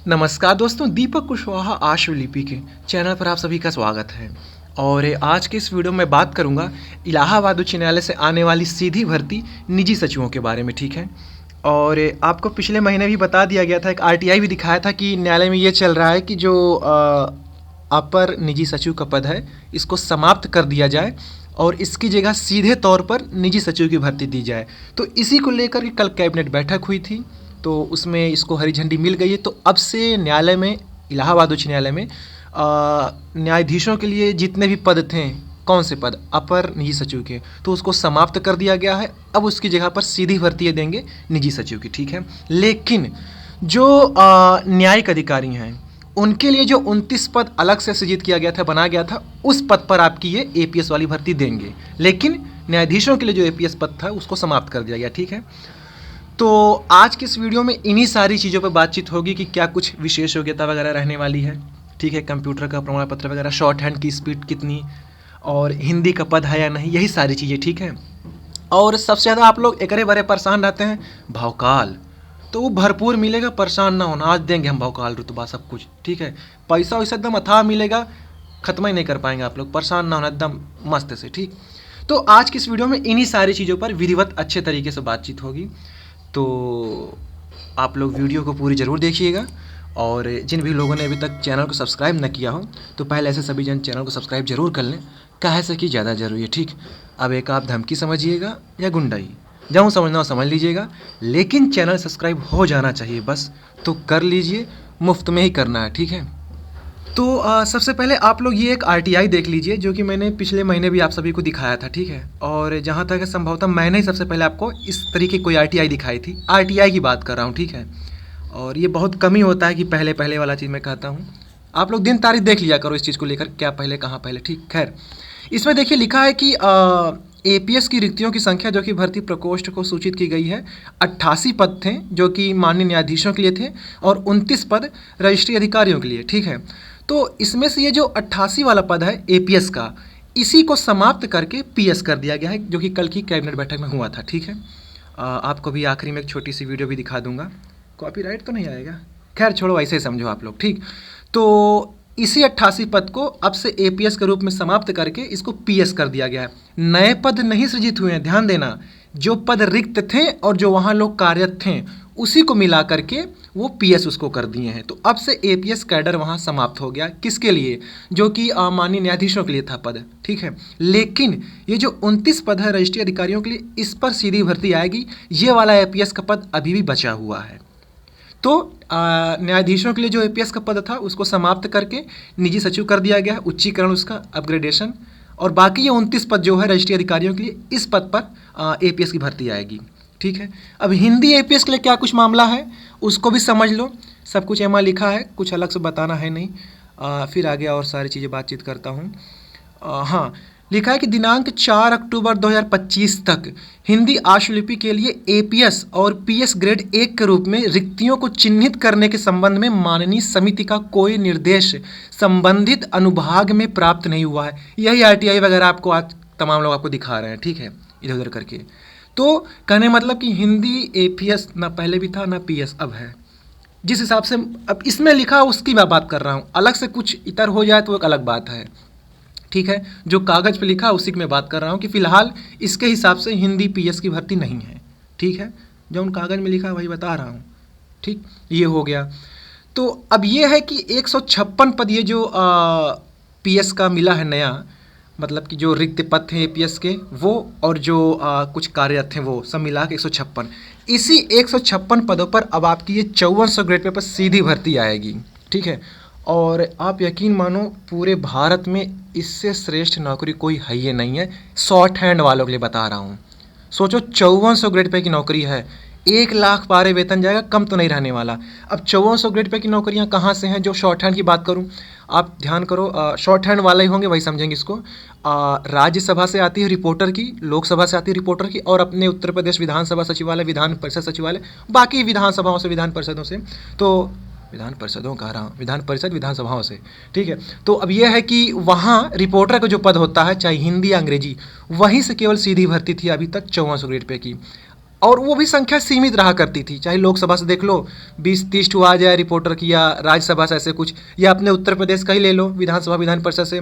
नमस्कार दोस्तों, दीपक कुशवाहा आशुलिपि के चैनल पर आप सभी का स्वागत है। और आज के इस वीडियो में बात करूंगा इलाहाबाद उच्च न्यायालय से आने वाली सीधी भर्ती निजी सचिवों के बारे में। ठीक है, और आपको पिछले महीने भी बता दिया गया था, एक आरटीआई भी दिखाया था कि न्यायालय में ये चल रहा है कि जो अपर निजी सचिव का पद है इसको समाप्त कर दिया जाए और इसकी जगह सीधे तौर पर निजी सचिव की भर्ती दी जाए। तो इसी को लेकर कल कैबिनेट बैठक हुई थी, तो उसमें इसको हरी झंडी मिल गई है। तो अब से न्यायालय में, इलाहाबाद उच्च न्यायालय में न्यायाधीशों के लिए जितने भी पद थे, कौन से पद, अपर निजी सचिव के, तो उसको समाप्त कर दिया गया है। अब उसकी जगह पर सीधी भर्ती देंगे निजी सचिव की। ठीक है, लेकिन जो न्यायिक अधिकारी हैं उनके लिए जो 29 पद अलग से सृजित किया गया था, बनाया गया था, उस पद पर आपकी ये एपीएस वाली भर्ती देंगे। लेकिन न्यायाधीशों के लिए जो एपीएस पद था उसको समाप्त कर दिया गया। ठीक है, तो आज के इस वीडियो में इन्हीं सारी चीज़ों पर बातचीत होगी कि क्या कुछ विशेष योग्यता वगैरह रहने वाली है। ठीक है, कंप्यूटर का प्रमाण पत्र वगैरह, शॉर्ट हैंड की स्पीड कितनी, और हिंदी का पद है या नहीं, यही सारी चीज़ें। ठीक है, और सबसे ज़्यादा आप लोग एकरे बारे परेशान रहते हैं, भावकाल, तो वो भरपूर मिलेगा, परेशान ना होना, आज देंगे हम भावकाल रुतबा सब कुछ। ठीक है, पैसा वैसा एकदम अथाह मिलेगा, ख़त्म ही नहीं कर पाएंगे आप लोग, परेशान ना होना, एकदम मस्त से। ठीक, तो आज की इस वीडियो में इन्हीं सारी चीज़ों पर विधिवत अच्छे तरीके से बातचीत होगी। तो आप लोग वीडियो को पूरी ज़रूर देखिएगा, और जिन भी लोगों ने अभी तक चैनल को सब्सक्राइब न किया हो तो पहले ऐसे सभी जन चैनल को सब्सक्राइब जरूर कर लें, काहे से कि ज़्यादा ज़रूरी है। ठीक, अब एक आप धमकी समझिएगा या गुंडाई, जाऊँ समझना हो समझ लीजिएगा, लेकिन चैनल सब्सक्राइब हो जाना चाहिए बस, तो कर लीजिए, मुफ्त में ही करना है। ठीक है, तो सबसे पहले आप लोग ये एक आरटीआई देख लीजिए जो कि मैंने पिछले महीने भी आप सभी को दिखाया था। ठीक है, और जहाँ तक संभवतः मैंने ही सबसे पहले आपको इस तरीके की कोई आरटीआई दिखाई थी, आरटीआई की बात कर रहा हूँ। ठीक है, और ये बहुत कम ही होता है कि पहले पहले वाला चीज़ मैं कहता हूँ। आप लोग दिन तारीख देख लिया करो इस चीज़ को लेकर, क्या पहले कहाँ पहले। ठीक, खैर इसमें देखिए लिखा है कि एपीएस की रिक्तियों की संख्या जो कि भर्ती प्रकोष्ठ को सूचित की गई है, 88 पद थे जो कि माननीय न्यायाधीशों के लिए थे, और 29 पद रजिस्ट्री अधिकारियों के लिए। ठीक है, तो इसमें से ये जो 88 वाला पद है एपीएस का, इसी को समाप्त करके पीएस कर दिया गया है, जो कि कल की कैबिनेट बैठक में हुआ था। ठीक है, आपको भी आखिरी में एक छोटी सी वीडियो भी दिखा दूंगा, कॉपीराइट तो नहीं आएगा, खैर छोड़ो, ऐसे ही समझो आप लोग। ठीक, तो इसी 88 पद को अब से एपीएस के रूप में समाप्त करके इसको पीएस कर दिया गया है। नए पद नहीं सृजित हुए हैं, ध्यान देना, जो पद रिक्त थे और जो वहाँ लोग कार्यरत थे उसी को मिला करके वो पीएस उसको कर दिए हैं। तो अब से एपीएस कैडर वहाँ समाप्त हो गया, किसके लिए, जो कि माननीय न्यायाधीशों के लिए था पद। ठीक है, लेकिन ये जो 29 पद है रजिस्ट्री अधिकारियों के लिए, इस पर सीधी भर्ती आएगी। ये वाला एपीएस का पद अभी भी बचा हुआ है। तो न्यायाधीशों के लिए जो एपीएस का पद था उसको समाप्त करके निजी सचिव कर दिया गया है, उच्चीकरण, उसका अपग्रेडेशन, और बाकी ये 29 पद जो है रजिस्ट्री अधिकारियों के लिए, इस पद पर एपीएस की भर्ती आएगी। ठीक है, अब हिंदी एपीएस के लिए क्या कुछ मामला है उसको भी समझ लो, सब कुछ एमा लिखा है, कुछ अलग से बताना है नहीं। फिर आगे और सारी चीज़ें बातचीत करता हूँ। हाँ, लिखा है कि दिनांक 4 अक्टूबर 2025 तक हिंदी आशुलिपि के लिए एपीएस और पीएस ग्रेड 1 के रूप में रिक्तियों को चिन्हित करने के संबंध में माननीय समिति का कोई निर्देश संबंधित अनुभाग में प्राप्त नहीं हुआ है। यही आरटीआई वगैरह आपको आज तमाम लोग आपको दिखा रहे हैं। ठीक है, इधर उधर करके, तो कहने मतलब कि हिंदी एपीएस ना पहले भी था ना पीएस अब है, जिस हिसाब से अब इसमें लिखा उसकी मैं बात कर रहा हूँ। अलग से कुछ इतर हो जाए तो एक अलग बात है। ठीक है, जो कागज़ पे लिखा उसी की मैं बात कर रहा हूँ कि फ़िलहाल इसके हिसाब से हिंदी पीएस की भर्ती नहीं है। ठीक है, जो उन कागज़ में लिखा वही बता रहा हूँ। ठीक, ये हो गया। तो अब ये है कि 156 पद ये जो पीएस का मिला है नया, मतलब कि जो रिक्त पद थे एपीएस के वो, और जो कुछ कार्यरत थे वो सब मिला के 156, इसी 156 पदों पर अब आपकी ये 5400 ग्रेड पे पर सीधी भर्ती आएगी। ठीक है, और आप यकीन मानो पूरे भारत में इससे श्रेष्ठ नौकरी कोई है ये नहीं है, शॉर्ट हैंड वालों के लिए बता रहा हूँ। सोचो 5400 ग्रेड पे की नौकरी है, 1 लाख पारे वेतन जाएगा, कम तो नहीं रहने वाला। अब 5400 ग्रेड पे की नौकरियां कहाँ से हैं, जो शॉर्ट हैंड की बात करूं, आप ध्यान करो, शॉर्ट हैंड वाले ही होंगे वही समझेंगे इसको। राज्यसभा से आती है रिपोर्टर की, लोकसभा से आती है रिपोर्टर की, और अपने उत्तर प्रदेश विधानसभा सचिवालय, विधान परिषद सचिवालय, बाकी विधानसभाओं से, विधान परिषदों से। तो विधान परिषदों कह रहा हूँ, विधान परिषद विधानसभाओं से, ठीक है। तो अब यह है कि वहाँ रिपोर्टर का जो पद होता है, चाहे हिंदी या अंग्रेजी, वहीं से केवल सीधी भर्ती थी अभी तक 5400 ग्रेड पे की, और वो भी संख्या सीमित रहा करती थी। चाहे लोकसभा से देख लो 20-30 ठू आ जाए रिपोर्टर की, या राज्यसभा से ऐसे कुछ, या अपने उत्तर प्रदेश का ही ले लो विधानसभा विधान परिषद से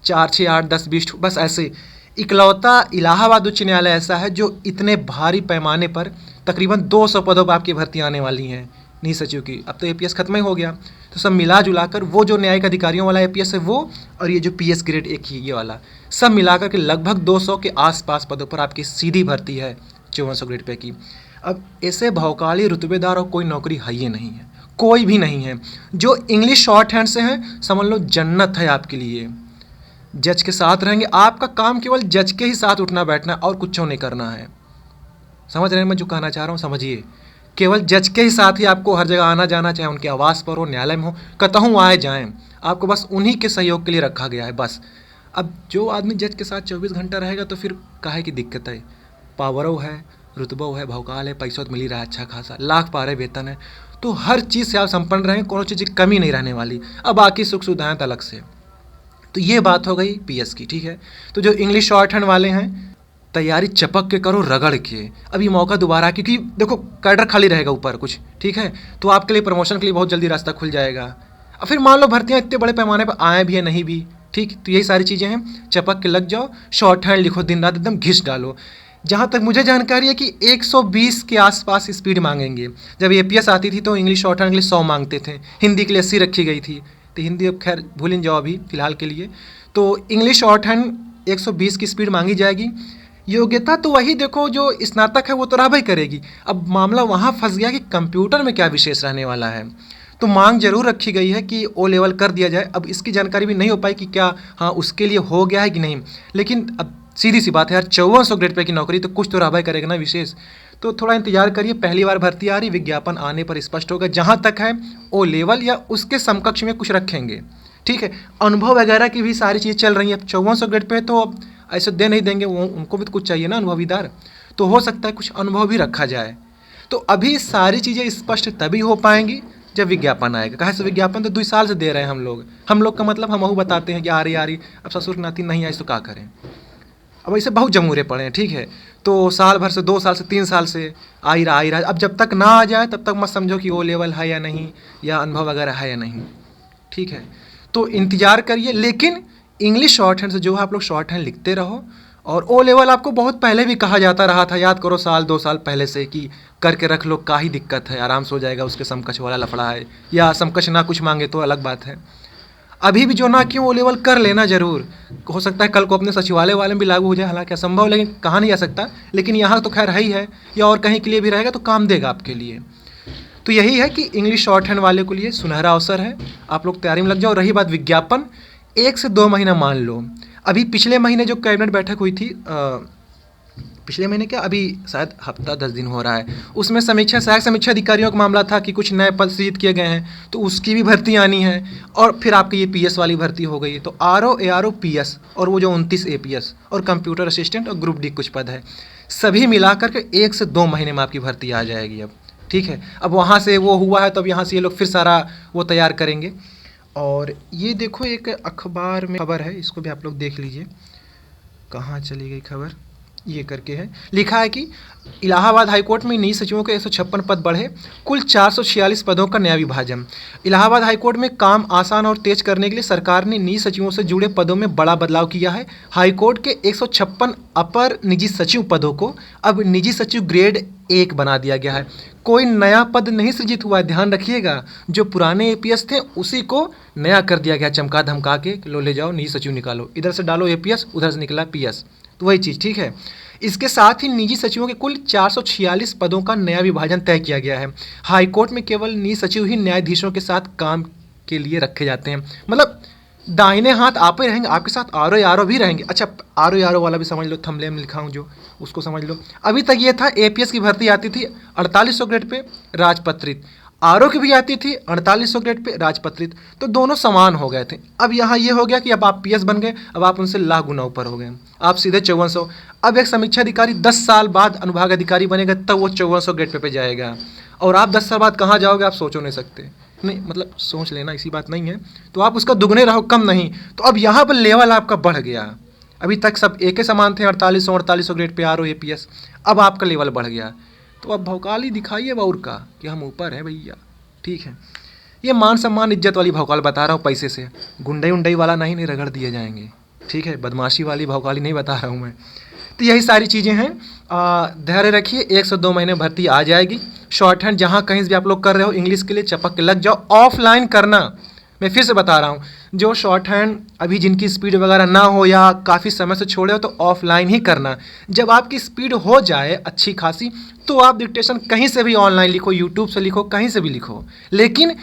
4, 6, 8, 10, 20 ठू, बस ऐसे। इकलौता इलाहाबाद उच्च न्यायालय ऐसा है जो इतने भारी पैमाने पर तकरीबन 200 पदों पर आपकी भर्ती आने वाली हैं निजी सचिव की। अब तो एपीएस खत्म ही हो गया, तो सब मिला जुलाकर वो जो न्यायिक अधिकारियों वाला एपीएस है वो, और ये जो पीएस ग्रेड एक ही ये वाला, सब मिलाकर के लगभग 200 के आसपास पदों पर आपकी सीधी भर्ती है 5400 ग्रेड पे की। अब ऐसे भौकाली रुतबेदार और कोई नौकरी है ही नहीं है, कोई भी नहीं है। जो इंग्लिश शॉर्ट हैंड से हैं, समझ लो जन्नत है आपके लिए। जज के साथ रहेंगे, आपका काम केवल जज के ही साथ उठना बैठना और कुछ नहीं करना है। समझ रहे हैं मैं जो कहना चाह रहा हूँ? समझिए, केवल जज के ही साथ ही आपको हर जगह आना जाना, चाहे उनके आवास पर हो, न्यायालय में हो, कतहूँ आए जाएं, आपको बस उन्हीं के सहयोग के लिए रखा गया है बस। अब जो आदमी जज के साथ 24 घंटा रहेगा तो फिर काहे की दिक्कत है? पावरो है, रुतबो है, भौकाल है, पैसा तो मिल ही रहा है अच्छा खासा, लाख पारे वेतन है, तो हर चीज़ से आप संपन्न रहेंगे, कोनो चीज़ की कमी नहीं रहने वाली। अब बाकी सुख सुविधाएँ तो अलग से। तो ये बात हो गई पीएस की, ठीक है। तो जो इंग्लिश शॉर्ट हैंड वाले हैं, तैयारी चपक के करो, रगड़ के। अब ये मौका दोबारा, क्योंकि देखो कैडर खाली रहेगा ऊपर कुछ, ठीक है, तो आपके लिए प्रमोशन के लिए बहुत जल्दी रास्ता खुल जाएगा। अब फिर मान लो भर्तियाँ इतने बड़े पैमाने पर आए भी या नहीं भी, ठीक, तो यही सारी चीज़ें हैं, चपक के लग जाओ, शॉर्ट हैंड लिखो, दिन रात एकदम घिस डालो। जहाँ तक मुझे जानकारी है कि 120 के आसपास स्पीड मांगेंगे। जब एपीएस आती थी तो इंग्लिश शॉर्ट हैंड के लिए 100 मांगते थे, हिंदी के लिए 80 रखी गई थी, तो हिंदी अब खैर भूल ही जाओ अभी फ़िलहाल के लिए। तो इंग्लिश शॉर्ट हैंड 120 की स्पीड मांगी जाएगी। योग्यता तो वही देखो, जो स्नातक है वो तो रहबे करेगी। अब मामला वहाँ फंस गया कि कंप्यूटर में क्या विशेष रहने वाला है। तो मांग जरूर रखी गई है कि ओ लेवल कर दिया जाए। अब इसकी जानकारी भी नहीं हो पाई कि क्या हाँ उसके लिए हो गया है कि नहीं, लेकिन अब सीधी सी बात है यार, 5400 ग्रेड पे की नौकरी, तो कुछ तो रहबे करेगा ना विशेष। तो थोड़ा इंतजार करिए, पहली बार भर्ती आ रही, विज्ञापन आने पर स्पष्ट होगा। जहाँ तक है ओ लेवल या उसके समकक्ष में कुछ रखेंगे, ठीक है। अनुभव वगैरह की भी सारी चीज़ चल रही है। अब 5400 ग्रेड पे तो अब ऐसे दे नहीं देंगे, वो उनको भी तो कुछ चाहिए ना अनुभवीदार, तो हो सकता है कुछ अनुभव भी रखा जाए। तो अभी सारी चीज़ें स्पष्ट तभी हो पाएंगी जब विज्ञापन आएगा। कहे से विज्ञापन तो 2 साल से दे रहे हैं हम लोग का मतलब हम बताते हैं कि आ रही, अब ससुर नाती नहीं आई तो क्या करें। अब ऐसे बहुत जमूरे पड़े हैं, ठीक है। तो साल भर से, 2 साल से, 3 साल से आ ही रहा। अब जब तक ना आ जाए तब तक मत समझो कि वो लेवल है या नहीं, या अनुभव वगैरह है या नहीं, ठीक है। तो इंतज़ार करिए, लेकिन इंग्लिश शॉर्ट हैंड से जो है आप लोग शॉर्ट हैंड लिखते रहो। और ओ लेवल आपको बहुत पहले भी कहा जाता रहा था, याद करो 1-2 साल पहले से, कि करके रख लो, का ही दिक्कत है, आराम से हो जाएगा, उसके समकक्ष वाला लफड़ा है, या समकक्ष ना कुछ मांगे तो अलग बात है। अभी भी जो ना क्यों ओ लेवल कर लेना जरूर, हो सकता है कल को अपने सचिवालय वाले में भी लागू हो जाए, हालांकि असंभव, लेकिन कहा नहीं जा सकता, लेकिन यहाँ तो खैर है ही है, या और कहीं के लिए भी रहेगा तो काम देगा आपके लिए। तो यही है कि इंग्लिश शॉर्ट हैंड वाले के लिए सुनहरा अवसर है, आप लोग तैयारी में लग जाओ। रही बात विज्ञापन, 1 से 2 महीना मान लो। अभी पिछले महीने जो कैबिनेट बैठक हुई थी, पिछले महीने क्या, अभी शायद हफ्ता 10 दिन हो रहा है, उसमें समीक्षा, सहायक समीक्षा अधिकारियों का मामला था कि कुछ नए पद सृजित किए गए हैं, तो उसकी भी भर्ती आनी है। और फिर आपकी ये पीएस वाली भर्ती हो गई है, तो आरओ, एआरओ, पीएस, और वो जो 29 एपीएस और कंप्यूटर असिस्टेंट और ग्रुप डी कुछ पद है, सभी मिलाकर के 1 से 2 महीने में आपकी भर्ती आ जाएगी अब, ठीक है। अब वहाँ से वो हुआ है तो अब यहाँ से ये लोग फिर सारा वो तैयार करेंगे। और ये देखो एक अखबार में खबर है, इसको भी आप लोग देख लीजिए, कहाँ चली गई खबर, ये करके है, लिखा है कि इलाहाबाद हाईकोर्ट में निजी सचिवों के 156 पद बढ़े, कुल 446 पदों का नया विभाजन। इलाहाबाद हाईकोर्ट में काम आसान और तेज करने के लिए सरकार ने निजी सचिवों से जुड़े पदों में बड़ा बदलाव किया है। हाईकोर्ट के 156 अपर निजी सचिव पदों को अब निजी सचिव ग्रेड 1 बना दिया गया है। कोई नया पद नहीं सृजित हुआ है, ध्यान रखिएगा, जो पुराने एपीएस थे उसी को नया कर दिया गया, चमका धमका के, लो ले जाओ निजी सचिव निकालो, इधर से डालो एपीएस, उधर से निकला पीएस, तो वही चीज़, ठीक है। इसके साथ ही निजी सचिवों के कुल 446 पदों का नया विभाजन तय किया गया है। हाईकोर्ट में केवल निजी सचिव ही न्यायाधीशों के साथ काम के लिए रखे जाते हैं, मतलब दाहिने हाथ आप ही रहेंगे, आपके साथ आरओ भी रहेंगे। अच्छा, आरओ वाला भी समझ लो, थंबनेल में लिखा हूँ जो, उसको समझ लो। अभी तक ये था एपीएस की भर्ती आती थी 4800 ग्रेड पे राजपत्रित, आरओ की भी आती थी 4800 ग्रेड पे राजपत्रित, तो दोनों समान हो गए थे। अब यहाँ ये हो गया कि अब आप पीएस बन गए, अब आप उनसे लाख गुना ऊपर हो गए, आप सीधे 5400। अब एक समीक्षा अधिकारी 10 साल बाद अनुभाग अधिकारी बनेगा, तब वो 5400 ग्रेड पे जाएगा, और आप 10 साल बाद कहाँ जाओगे आप सोचो नहीं सकते। नहीं मतलब सोच लेना, ऐसी बात नहीं है। तो आप उसका दुगने रहो, कम नहीं। तो अब यहाँ पर लेवल आपका बढ़ गया। अभी तक सब एक ही समान थे, 4800 grade pay R O APS। अब आपका लेवल बढ़ गया, तो अब भौकाली दिखाइए और का कि हम ऊपर हैं भैया। ठीक है, ये मान सम्मान इज्जत वाली भौकाल बता रहा हूँ, पैसे से गुंडई उंडई वाला नहीं रगड़ दिए जाएंगे। ठीक है, बदमाशी वाली भौकाली नहीं बता रहा हूँ मैं। तो यही सारी चीज़ें हैं। धैर्य रखिए, 1 से 2 महीने भर्ती आ जाएगी। शॉर्ट हैंड जहाँ कहीं भी आप लोग कर रहे हो इंग्लिश के लिए चपक के लग जाओ। ऑफलाइन करना, मैं फिर से बता रहा हूँ, जो शॉर्ट हैंड अभी जिनकी स्पीड वगैरह ना हो या काफ़ी समय से छोड़े हो तो ऑफलाइन ही करना। जब आपकी स्पीड हो जाए अच्छी खासी तो आप डिक्टेशन कहीं से भी ऑनलाइन लिखो, यूट्यूब से लिखो, कहीं से भी लिखो। लेकिन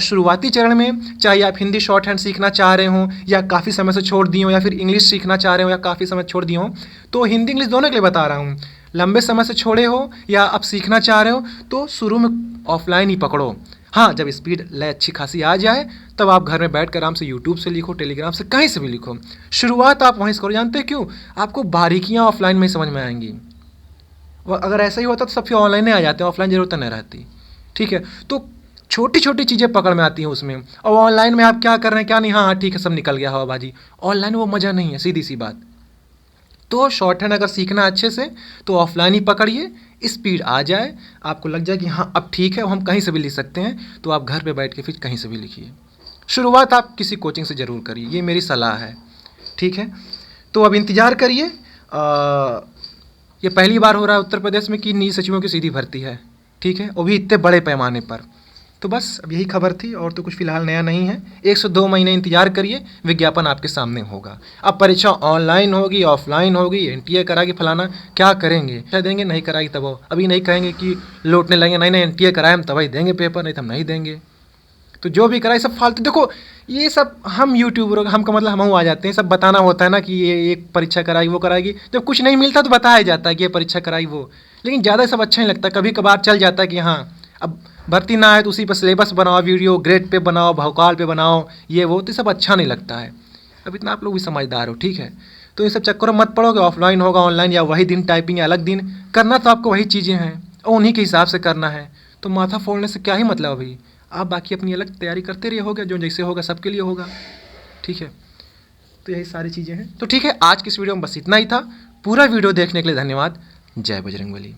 शुरुआती चरण में चाहे आप हिंदी शॉर्ट हैंड सीखना चाह रहे हो या काफ़ी समय से छोड़ दिए हो, या फिर इंग्लिश सीखना चाह रहे हो या काफ़ी समय छोड़ दिए हो, तो हिंदी इंग्लिश दोनों के लिए बता रहा हूँ। लंबे समय से छोड़े हो या आप सीखना चाह रहे हो तो शुरू में ऑफलाइन ही पकड़ो। हाँ, जब स्पीड लय अच्छी खासी आ जाए तब आप घर में बैठ कर आराम से यूट्यूब से लिखो, टेलीग्राम से, कहीं से भी लिखो। शुरुआत आप वहीं से करो। जानते हैं क्यों? आपको बारीकियाँ ऑफलाइन में ही समझ में आएंगी। अगर ऐसा ही होता तो सब फिर ऑनलाइन ही आ जाते, ऑफलाइन जरूरत नहीं रहती। ठीक है, तो छोटी छोटी चीज़ें पकड़ में आती हैं उसमें। और ऑनलाइन में आप क्या कर रहे हैं क्या नहीं, हाँ हाँ ठीक है सब निकल गया हवाबाजी। ऑनलाइन वो मज़ा नहीं है, सीधी सी बात। तो शॉर्ट हैंड अगर सीखना अच्छे से तो ऑफलाइन ही पकड़िए। स्पीड आ जाए, आपको लग जाए कि हाँ अब ठीक है, हम कहीं से भी लिख सकते हैं, तो आप घर पे बैठ के फिर कहीं से भी लिखिए। शुरुआत आप किसी कोचिंग से ज़रूर करिए, ये मेरी सलाह है। ठीक है, तो अब इंतज़ार करिए। ये पहली बार हो रहा है उत्तर प्रदेश में कि निजी सचिवों की सीधी भर्ती है। ठीक है, वो भी इतने बड़े पैमाने पर। तो बस अब यही खबर थी, और तो कुछ फिलहाल नया नहीं है। 1 से 2 महीने इंतजार करिए, विज्ञापन आपके सामने होगा। अब परीक्षा ऑनलाइन होगी, ऑफलाइन होगी, NTA कराएगी, फलाना क्या करेंगे, क्या देंगे, नहीं कराएगी तब वो अभी नहीं कहेंगे कि लौटने लगेंगे, नहीं नहीं NTA कराए हम तभी देंगे पेपर, नहीं तो हम नहीं देंगे। तो जो भी कराए सब फालतू। देखो ये सब हम यूट्यूबर, हमका मतलब हम आ जाते हैं, सब बताना होता है ना कि ये एक परीक्षा कराई वो कराएगी। जब कुछ नहीं मिलता तो बताया जाता है कि ये परीक्षा कराई वो, लेकिन ज़्यादा सब अच्छा नहीं लगता। कभी कभार चल जाता है कि हाँ अब भर्ती ना आए तो उसी पर सिलेबस बनाओ, वीडियो ग्रेड पे बनाओ, भौकाल पे बनाओ, ये वो, तो सब अच्छा नहीं लगता है। अब इतना आप लोग भी समझदार हो। ठीक है, तो ये सब चक्करों में मत पड़ोगे। ऑफलाइन होगा ऑनलाइन, या वही दिन टाइपिंग या अलग दिन करना, तो आपको वही चीज़ें हैं और उन्हीं के हिसाब से करना है। तो माथा फोड़ने से क्या ही मतलब अभी, आप बाकी अपनी अलग तैयारी करते रहिए, होगा जो जैसे होगा सबके लिए होगा। ठीक है, तो यही सारी चीज़ें हैं। तो ठीक है, आज की इस वीडियो में बस इतना ही था। पूरा वीडियो देखने के लिए धन्यवाद। जय बजरंगबली।